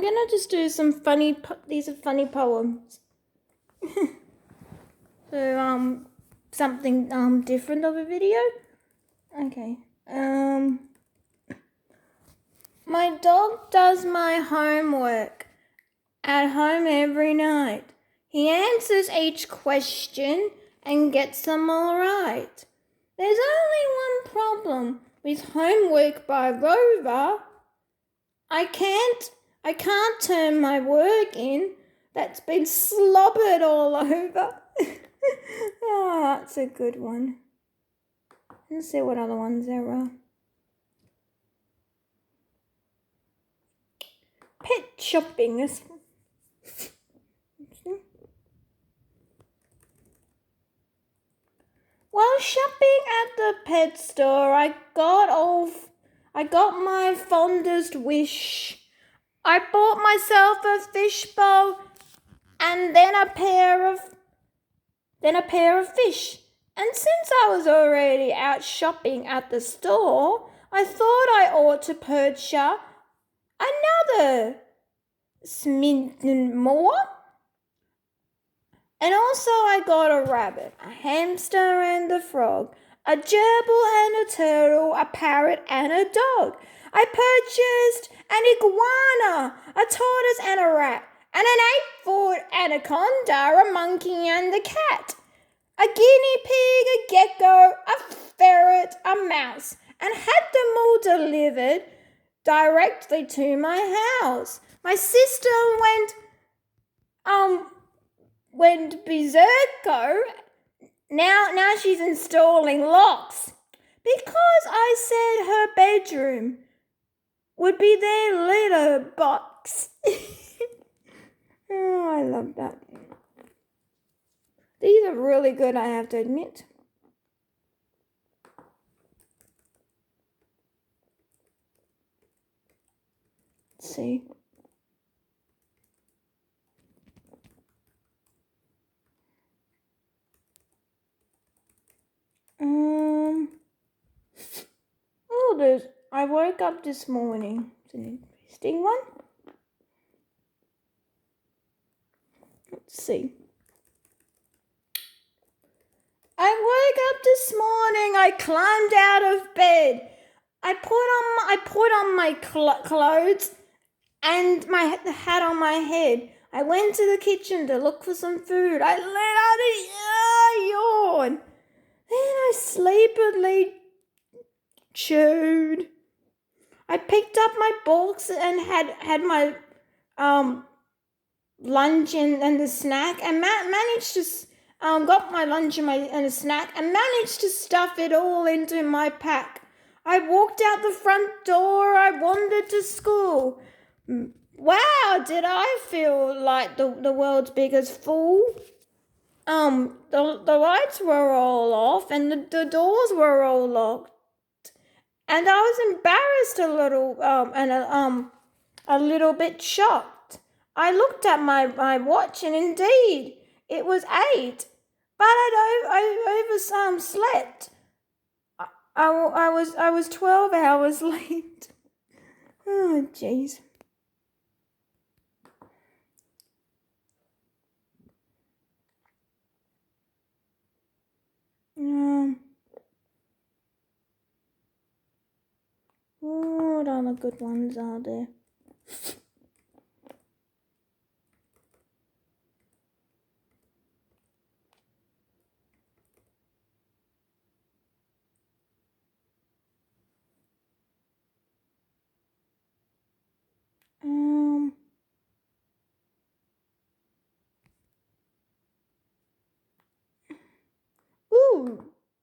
gonna just do some funny. These are funny poems. So something different of a video. Okay. My dog does my homework at home every night. He answers each question and gets them all right. There's only one problem with homework by Rover. I can't turn my work in. That's been slobbered all over. Oh, that's a good one. Let's see what other ones there are. Pet shopping. While shopping at the pet store, I got my fondest wish. I bought myself a fishbowl and then a pair of fish. And since I was already out shopping at the store, I thought I ought to purchase another smidgen more. And also I got a rabbit, a hamster and a frog, a gerbil and a turtle, a parrot and a dog. I purchased an iguana, a tortoise and a rat, and an 8-foot anaconda, a monkey and a cat, a guinea pig, a gecko, a ferret, a mouse, and had them all delivered directly to my house. My sister went berserko. Now she's installing locks because I said her bedroom would be their litter box. Oh, I love that. These are really good, I have to admit. Let's see. I woke up this morning. It's an interesting one. Let's see. I woke up this morning. I climbed out of bed. I put on my clothes and my hat on my head. I went to the kitchen to look for some food. I let out a yawn. Then I sleepily chewed. I picked up my books and had my lunch and a snack, and managed to got my lunch and a snack and managed to stuff it all into my pack. I walked out the front door. I wandered to school. Wow, did I feel like the world's biggest fool? The lights were all off and the doors were all locked. And I was embarrassed a little bit shocked. I looked at my watch and indeed it was 8, but I overslept. I was 12 hours late. Oh, jeez. What other good ones are there?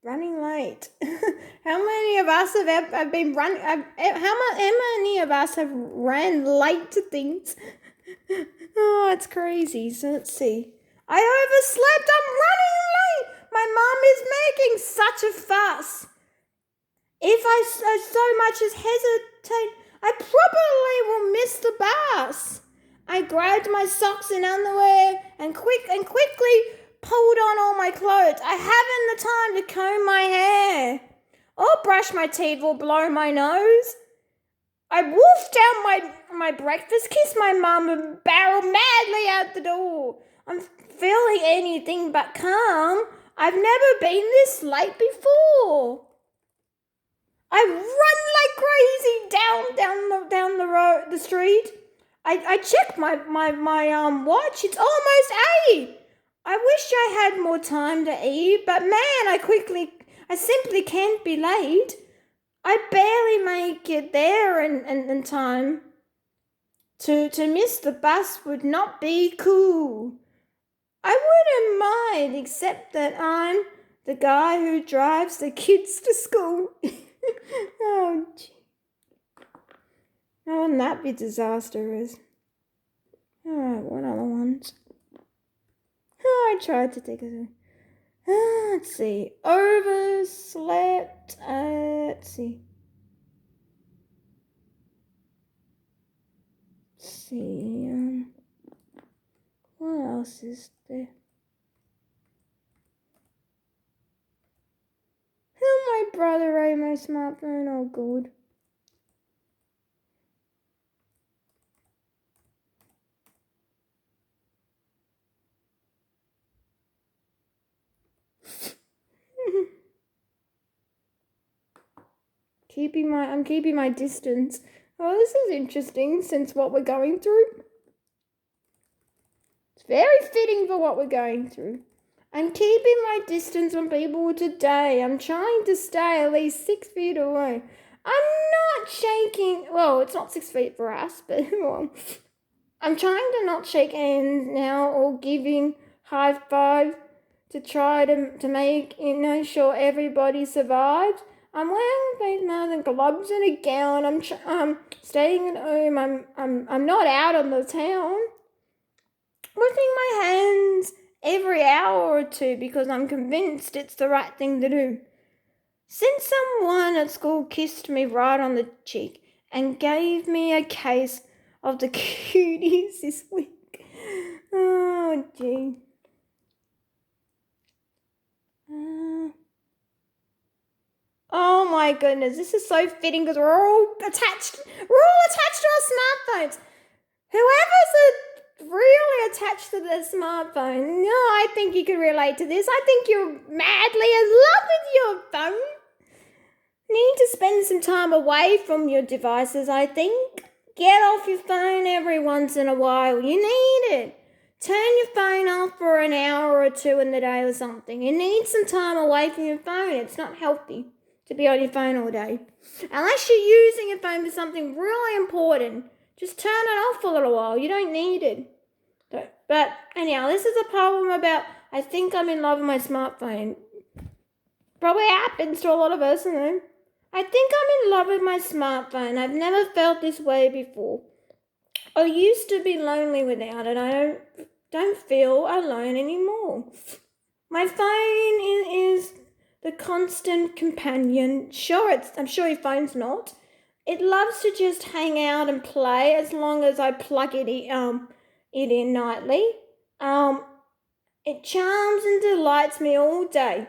Running late. How many of us have been running? How many of us have ran late to things? Oh, it's crazy. So let's see. I overslept. I'm running late. My mum is making such a fuss. If I so much as hesitate, I probably will miss the bus. I grabbed my socks and underwear and quickly pulled on all my clothes. I haven't the time to comb my hair or brush my teeth or blow my nose. I wolfed out my breakfast, kiss my mum, and barrel madly out the door. I'm feeling anything but calm. I've never been this late before. I run like crazy down the street. I check my watch. It's almost 8. I wish I had more time to eat, but man, I simply can't be late. I barely make it there in time. To miss the bus would not be cool. I wouldn't mind, except that I'm the guy who drives the kids to school. Oh, gee. Oh, wouldn't that be disastrous? Alright, what other ones? Oh, I tried to take a... let's see. Overslept. Let's see. What else is there? My brother ate my smartphone. Oh, good. I'm keeping my distance. Oh, this is interesting since what we're going through. It's very fitting for what we're going through. I'm keeping my distance from people today. I'm trying to stay at least 6 feet away. I'm not shaking. Well, it's not 6 feet for us, but well, I'm trying to not shake hands now or giving high five to try to make sure everybody survives. I'm wearing face masks and gloves and a gown. I'm staying at home. I'm not out on the town. Washing my hands every hour or two because I'm convinced it's the right thing to do. Since someone at school kissed me right on the cheek and gave me a case of the cuties this week. Oh, gee. Oh my goodness, this is so fitting because we're all attached to our smartphones. Whoever's really attached to their smartphone, no, I think you can relate to this. I think you're madly in love with your phone. Need to spend some time away from your devices, I think. Get off your phone every once in a while. You need it. Turn your phone off for an hour or two in the day or something. You need some time away from your phone. It's not healthy to be on your phone all day. Unless you're using your phone for something really important. Just turn it off for a little while. You don't need it. But anyhow, this is a problem about I think I'm in love with my smartphone. Probably happens to a lot of us, you know. I think I'm in love with my smartphone. I've never felt this way before. I used to be lonely without it. I don't feel alone anymore. My phone is the constant companion. I'm sure your phone's not. It loves to just hang out and play as long as I plug it in nightly. It charms and delights me all day.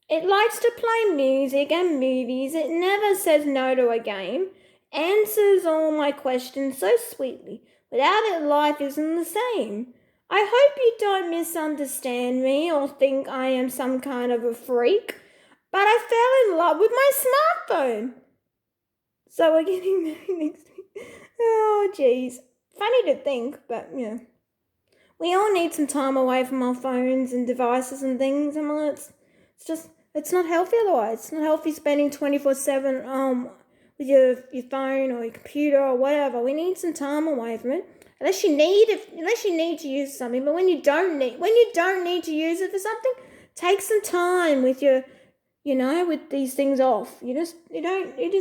It likes to play music and movies. It never says no to a game. Answers all my questions so sweetly. Without it, life isn't the same. I hope you don't misunderstand me or think I am some kind of a freak, but I fell in love with my smartphone. So we're getting married next week. Oh, geez. Funny to think, but, you know. We all need some time away from our phones and devices and things. I mean, it's not healthy otherwise. It's not healthy spending 24/7 with your phone or your computer or whatever. We need some time away from it. Unless you need to use something, but when you don't need to use it for something, take some time with your, with these things off. You just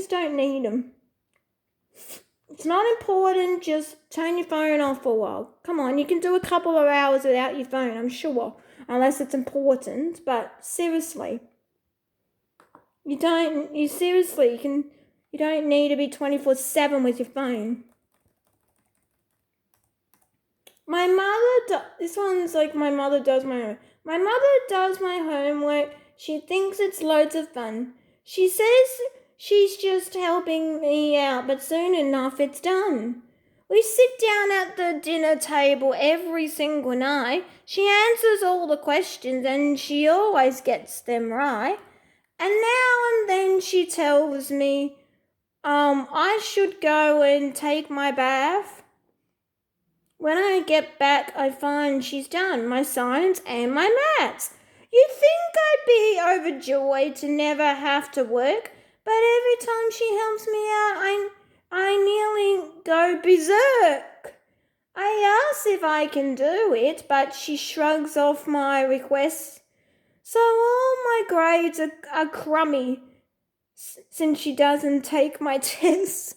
don't need them. It's not important, just turn your phone off for a while. Come on, you can do a couple of hours without your phone, I'm sure, unless it's important, but seriously. You don't need to be 24/7 with your phone. My mother this one's like my mother does my homework. My mother does my homework. She thinks it's loads of fun. She says she's just helping me out, but soon enough it's done. We sit down at the dinner table every single night. She answers all the questions and she always gets them right. And now and then she tells me, I should go and take my bath. When I get back, I find she's done my science and my maths. You'd think I'd be overjoyed to never have to work, but every time she helps me out, I nearly go berserk. I ask if I can do it, but she shrugs off my requests. So all my grades are crummy since she doesn't take my tests.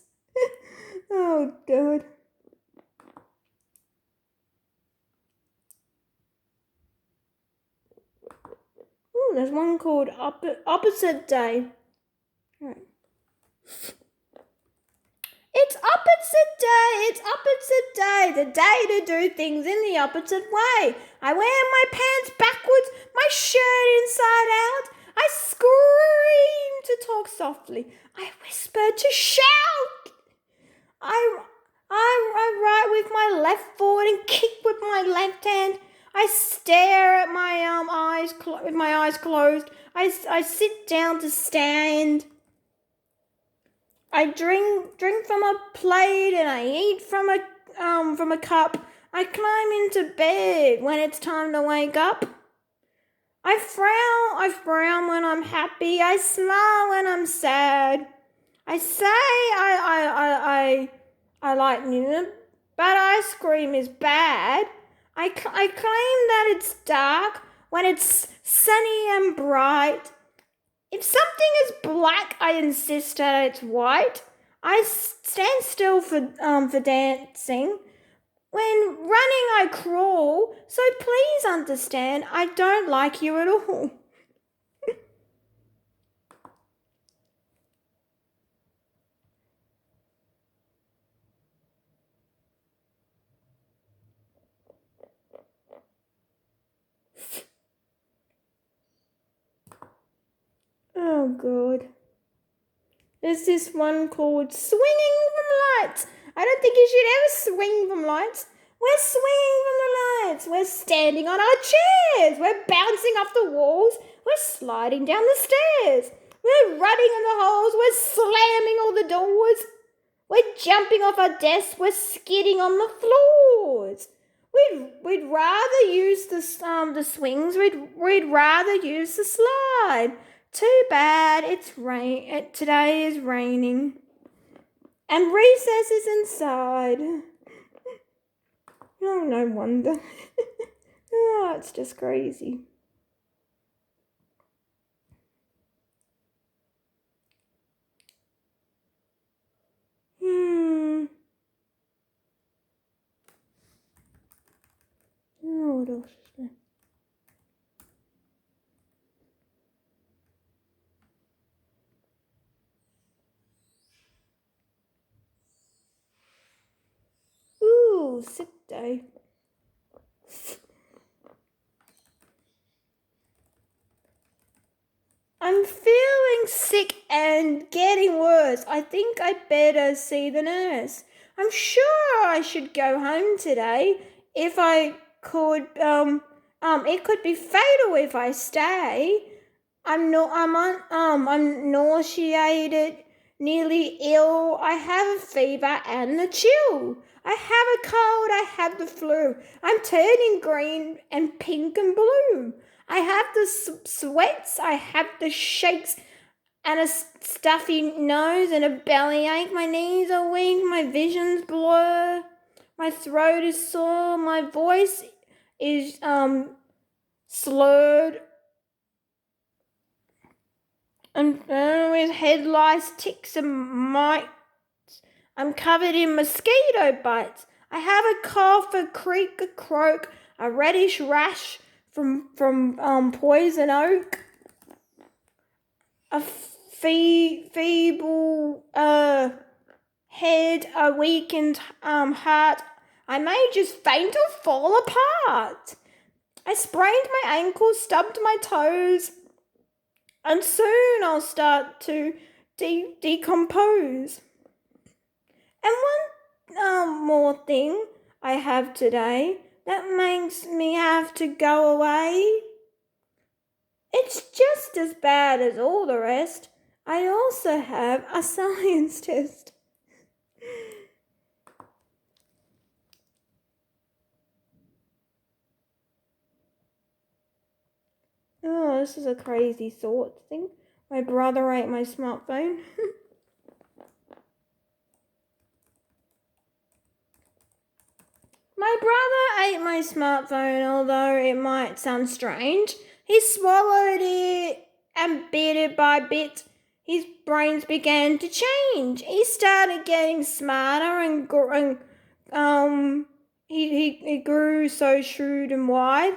Oh, God. Ooh, there's one called Opposite Day. Right. It's opposite day, the day to do things in the opposite way. I wear my pants backwards, my shirt inside out. I scream to talk softly. I whisper to shout. I write with my left foot and kick with my left hand. I stare at my eyes with my eyes closed. I sit down to stand. I drink from a plate and I eat from a cup. I climb into bed when it's time to wake up. I frown when I'm happy. I smile when I'm sad. I say I like new, but ice cream is bad. I claim that it's dark when it's sunny and bright. If something is black, I insist that it's white. I stand still for dancing. When running, I crawl. So please understand, I don't like you at all. Oh, God. There's this one called Swinging from Lights. I don't think you should ever swing from lights. We're swinging from the lights. We're standing on our chairs. We're bouncing off the walls. We're sliding down the stairs. We're running in the holes. We're slamming all the doors. We're jumping off our desks. We're skidding on the floors. We'd rather use the swings. We'd rather use the slide. Too bad it's today is raining. And recess is inside. Oh, no wonder. Oh, it's just crazy. Oh, what else is there? Ooh, sick day. I'm feeling sick and getting worse. I think I'd better see the nurse. I'm sure I should go home today. If I could, it could be fatal if I stay. I'm nauseated, nearly ill. I have a fever and a chill. I have a cold. I have the flu. I'm turning green and pink and blue. I have the sweats. I have the shakes and a stuffy nose and a bellyache. My knees are weak. My vision's blur. My throat is sore. My voice is slurred. I'm with head lice, ticks and mites. I'm covered in mosquito bites. I have a cough, a creak, a croak, a reddish rash from poison oak, a feeble head, a weakened heart. I may just faint or fall apart. I sprained my ankle, stubbed my toes, and soon I'll start to decompose. And more thing I have today that makes me have to go away. It's just as bad as all the rest. I also have a science test. Oh, this is a crazy thought thing. My brother ate my smartphone. My brother ate my smartphone, although it might sound strange. He swallowed it, and bit it by bit, his brains began to change. He started getting smarter and he grew so shrewd and wide.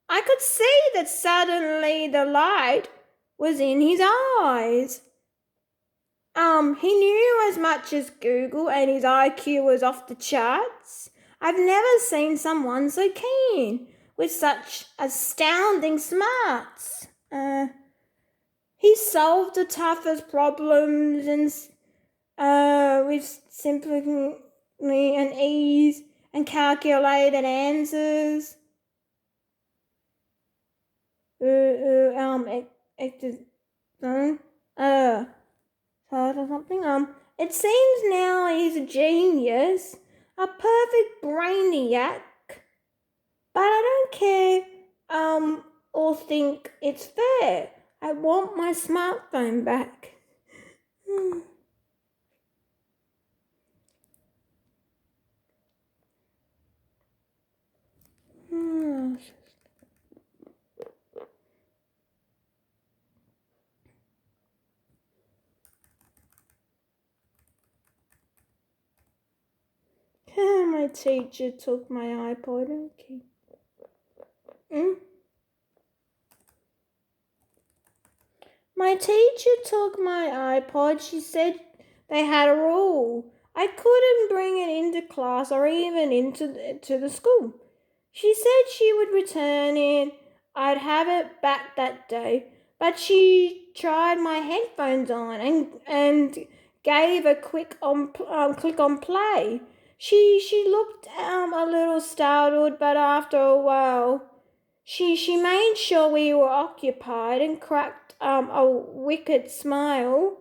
I could see that suddenly the light was in his eyes. He knew as much as Google, and his IQ was off the charts. I've never seen someone so keen, with such astounding smarts. He solved the toughest problems and with simply and ease and calculated answers. Or something. It seems now he's a genius, a perfect brainiac. But I don't care, or think it's fair. I want my smartphone back. My teacher took my iPod. Okay. My teacher took my iPod. She said they had a rule. I couldn't bring it into class or even into the school. She said she would return it. I'd have it back that day. But she tried my headphones on and gave a click on play. She looked a little startled, but after a while, she made sure we were occupied and cracked a wicked smile.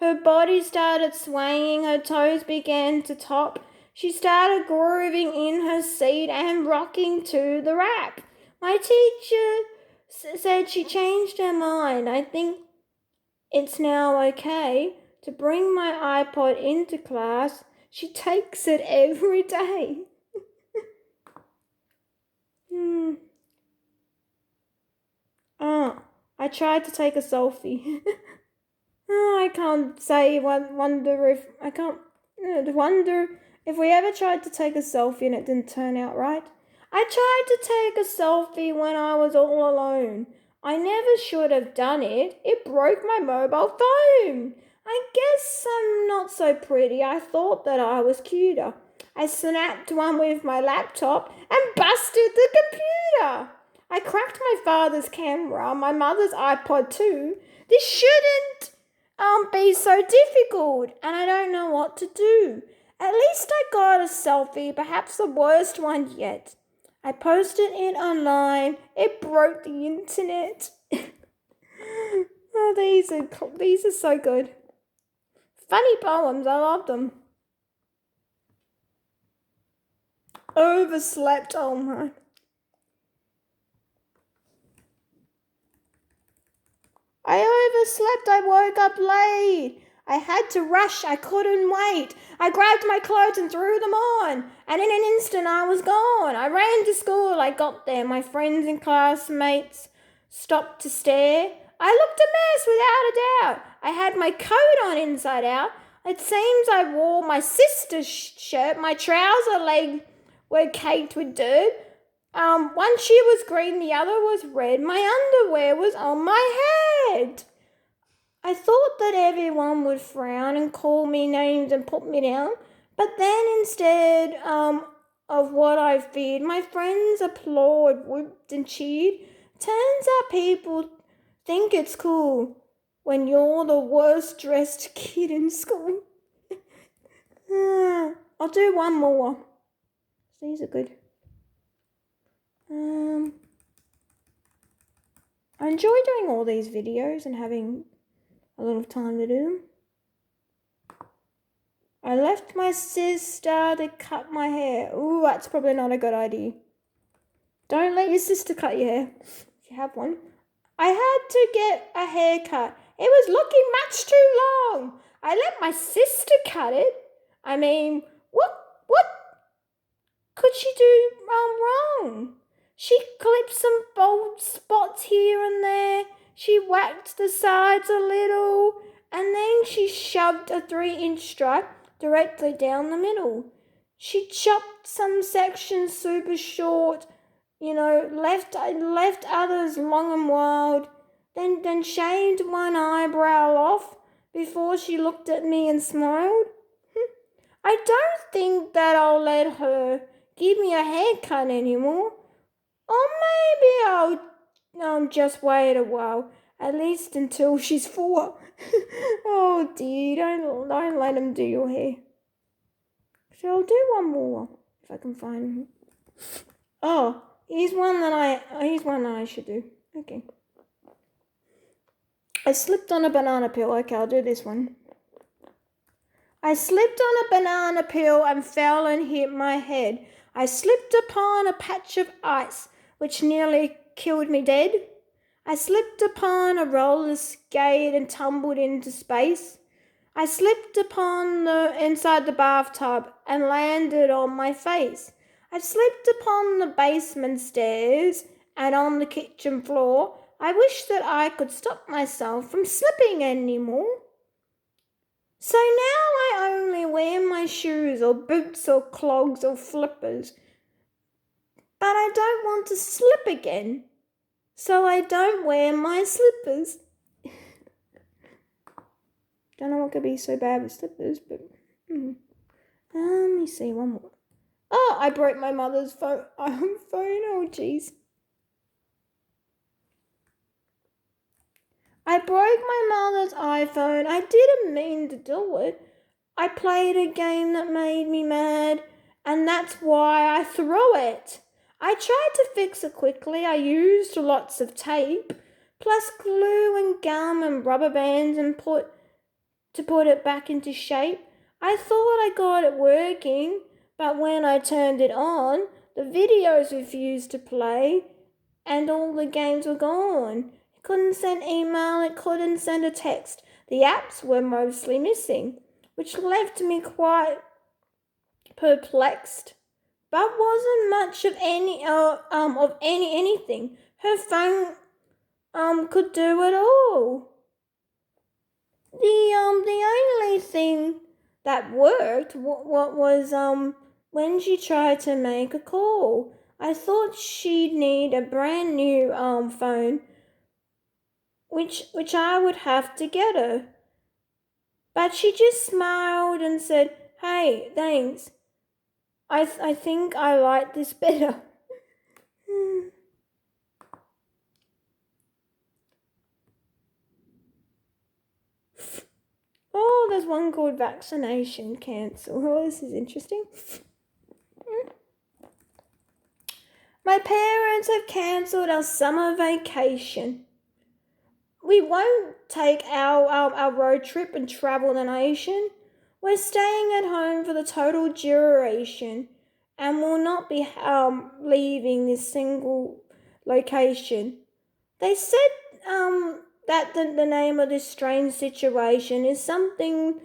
Her body started swaying, her toes began to top. She started grooving in her seat and rocking to the rap. My teacher said she changed her mind. I think it's now okay to bring my iPod into class. She takes it every day. I tried to take a selfie. I can't say. Wonder if we ever tried to take a selfie and it didn't turn out right. I tried to take a selfie when I was all alone. I never should have done it. It broke my mobile phone. I guess I'm not so pretty. I thought that I was cuter. I snapped one with my laptop and busted the computer. I cracked my father's camera, my mother's iPod too. This shouldn't be so difficult, and I don't know what to do. At least I got a selfie, perhaps the worst one yet. I posted it online. It broke the internet. Oh, these are so good. Funny poems, I love them. Overslept, oh my. I overslept. I woke up late. I had to rush. I couldn't wait. I grabbed my clothes and threw them on, and in an instant I was gone. I ran to school. I got there. My friends and classmates stopped to stare. I looked a mess without a doubt. I had my coat on inside out. It seems I wore my sister's shirt. My trouser legs were caked with dirt. One shoe was green, the other was red. My underwear was on my head. I thought that everyone would frown and call me names and put me down, but then instead of what I feared, my friends applauded, whooped and cheered. Turns out people think it's cool when you're the worst dressed kid in school. I'll do one more. These are good. I enjoy doing all these videos and having a lot of time to do them. I left my sister to cut my hair. Ooh, that's probably not a good idea. Don't let your sister cut your hair if you have one. I had to get a haircut. It was looking much too long. I let my sister cut it. I mean, what could she do wrong? She clipped some bald spots here and there. She whacked the sides a little. And then she shoved a 3-inch stripe directly down the middle. She chopped some sections super short, left others long and wild, then shaved one eyebrow off before she looked at me and smiled. I don't think that I'll let her give me a haircut anymore. Or maybe I'll just wait a while, at least until she's 4. Oh dear, don't let him do your hair. So I'll do one more if I can find him. Oh, here's one that I should do. Okay. I slipped on a banana peel. Okay, I'll do this one. I slipped on a banana peel and fell and hit my head. I slipped upon a patch of ice, which nearly killed me dead. I slipped upon a roller skate and tumbled into space. I slipped inside the bathtub and landed on my face. I slipped upon the basement stairs and on the kitchen floor. I wish that I could stop myself from slipping anymore. So now I only wear my shoes or boots or clogs or flippers. But I don't want to slip again, so I don't wear my slippers. Don't know what could be so bad with slippers, but let me see one more. Oh, I broke my mother's phone. Oh, jeez. I broke my mother's iPhone. I didn't mean to do it. I played a game that made me mad, and that's why I threw it. I tried to fix it quickly. I used lots of tape, plus glue and gum and rubber bands to put it back into shape. I thought I got it working, but when I turned it on, the videos refused to play and all the games were gone. It couldn't send email, it couldn't send a text. The apps were mostly missing, which left me quite perplexed. But wasn't much of anything. Her phone could do it all. The only thing that worked was when she tried to make a call. I thought she'd need a brand new phone, which I would have to get her. But she just smiled and said, "Hey, thanks. I think I like this better." Oh, there's one called vaccination cancel. Oh, this is interesting. My parents have cancelled our summer vacation. We won't take our road trip and travel the nation. We're staying at home for the total duration and will not be leaving this single location. They said that the name of this strange situation is something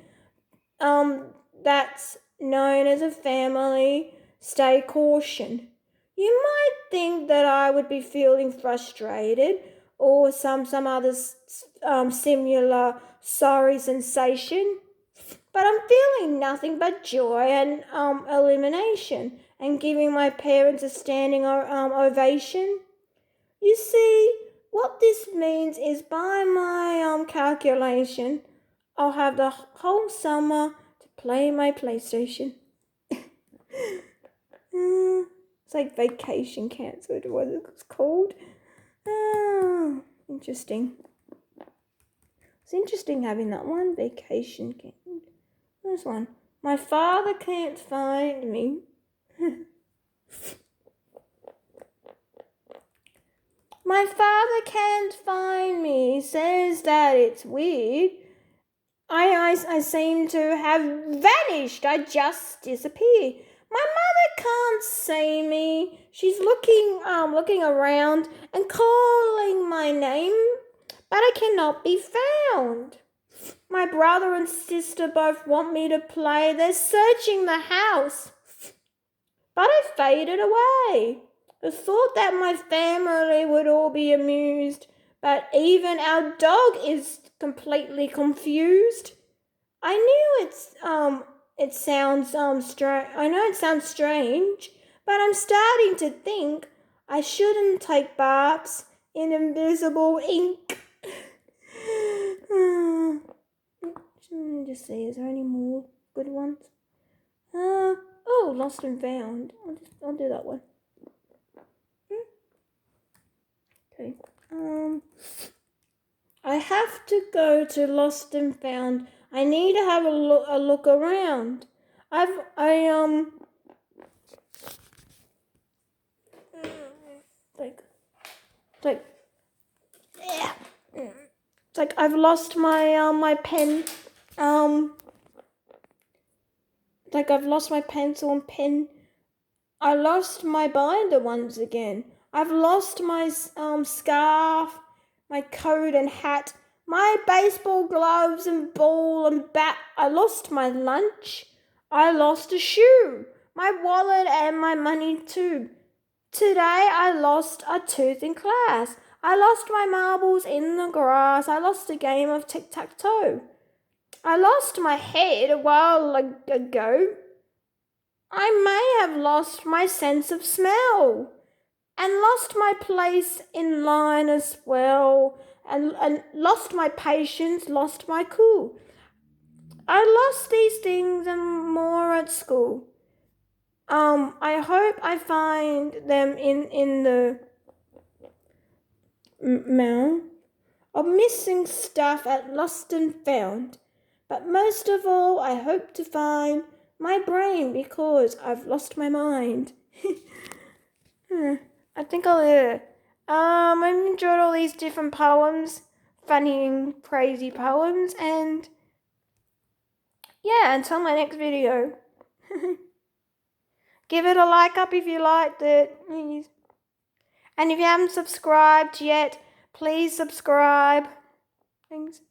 that's known as a family stay caution. You might think that I would be feeling frustrated or some other similar sorry sensation, but I'm feeling nothing but joy and elimination and giving my parents a standing ovation. You see, what this means is by my calculation, I'll have the whole summer to play my PlayStation. It's like vacation cancelled, what it's called. Interesting. It's interesting having that one, vacation cancelled. There's one. My father can't find me. My father can't find me. He says that it's weird. I seem to have vanished. I just disappeared. My mother can't see me. She's looking around and calling my name, but I cannot be found. My brother and sister both want me to play. They're searching the house, but I faded away. I thought that my family would all be amused, but even our dog is completely confused. I knew it sounds strange. I know it sounds strange, but I'm starting to think I shouldn't take baths in invisible ink. Let me just see, is there any more good ones? Oh, Lost and Found. I'll do that one. Okay. I have to go to Lost and Found. I need to have a look around. It's like I've lost my pen. Like I've lost my pencil and pen. I lost my binder once again. I've lost my scarf, my coat and hat, my baseball gloves and ball and bat. I lost my lunch. I lost a shoe, my wallet and my money too. Today I lost a tooth in class. I lost my marbles in the grass. I lost a game of tic-tac-toe. I lost my head a while ago. I may have lost my sense of smell and lost my place in line as well, and lost my patience, lost my cool. I lost these things and more at school. I hope I find them in the mail of missing stuff at Lost and Found. But most of all, I hope to find my brain because I've lost my mind. I think I've enjoyed all these different poems, funny and crazy poems, and yeah, until my next video. Give it a like up if you liked it, please. And if you haven't subscribed yet, please subscribe. Thanks.